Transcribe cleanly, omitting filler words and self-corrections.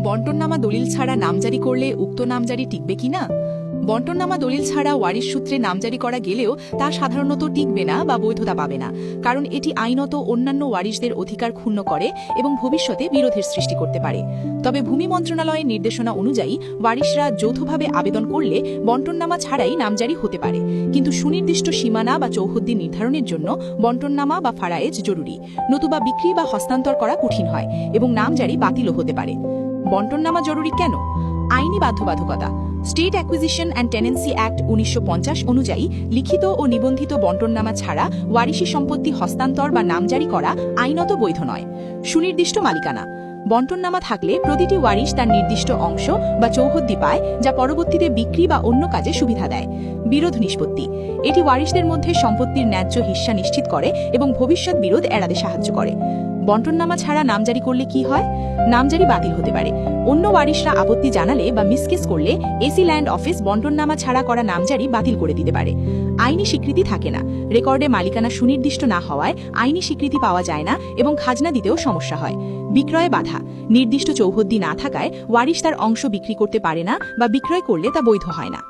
বন্টননামা দলিল ছাড়া নামজারি করলে উক্ত নামজারি টিকবে কিনা? বন্টননামা দলিল ছাড়া ওয়ারিশ সূত্রে নামজারি করা গেলেও তা সাধারণত টিকবে না বা বৈধতা পাবে না, কারণ এটি আইনত অন্যান্য ওয়ারিশদের অধিকার ক্ষুণ্ণ করে এবং ভবিষ্যতে বিরোধের সৃষ্টি করতে পারে। তবে ভূমি মন্ত্রণালয়ের নির্দেশনা অনুযায়ী ওয়ারিশরা যৌথভাবে আবেদন করলে বন্টননামা ছাড়াই নামজারি হতে পারে, কিন্তু সুনির্দিষ্ট সীমানা বা চৌহদ্দি নির্ধারণের জন্য বন্টননামা বা ফারায়েজ জরুরি, নতুবা বিক্রি বা হস্তান্তর করা কঠিন হয় এবং নামজারি বাতিলও হতে পারে। বন্টননামা জরুরি কেন? আইনি বাধ্যবাধকতা। State acquisition and tenancy act 1950 অনুযায়ী লিখিত ও নিবন্ধিত বন্টননামা ছাড়া ওয়ারিশি সম্পত্তি হস্তান্তর বা নামজারি করা আইনত বৈধ নয়। সুনির্দিষ্ট মালিকানা। বন্টননামা থাকলে প্রতিটি ওয়ারিশ তার নির্দিষ্ট অংশ বা চৌহদ্দি পায়, যা পরবর্তীতে বিক্রি বা অন্য কাজে সুবিধা দেয়। বিরোধ নিষ্পত্তি। এটি ওয়ারিশদের মধ্যে সম্পত্তির ন্যায্য হিস্সা নিশ্চিত করে এবং ভবিষ্যৎ বিরোধ এড়াতে সাহায্য করে। বন্টননামা ছাড়া নামজারি করলে কি হয়? নামজারি বাতিল হতে পারে। অন্য ওয়ারিশরা আপত্তি জানালে বা মিসকেস করলে এসি ল্যান্ড অফিস বন্টননামা ছাড়া করা নামজারি বাতিল করে দিতে পারে। আইনি স্বীকৃতি থাকে না। রেকর্ডে মালিকানা সুনির্দিষ্ট না হওয়ায় আইনি স্বীকৃতি পাওয়া যায় না এবং খাজনা দিতেও সমস্যা হয়। বিক্রয়ে বাধা। নির্দিষ্ট চৌহদ্দি না থাকায় ওয়ারিশ তার অংশ বিক্রি করতে পারে না বা বিক্রয় করলে তা বৈধ হয় না।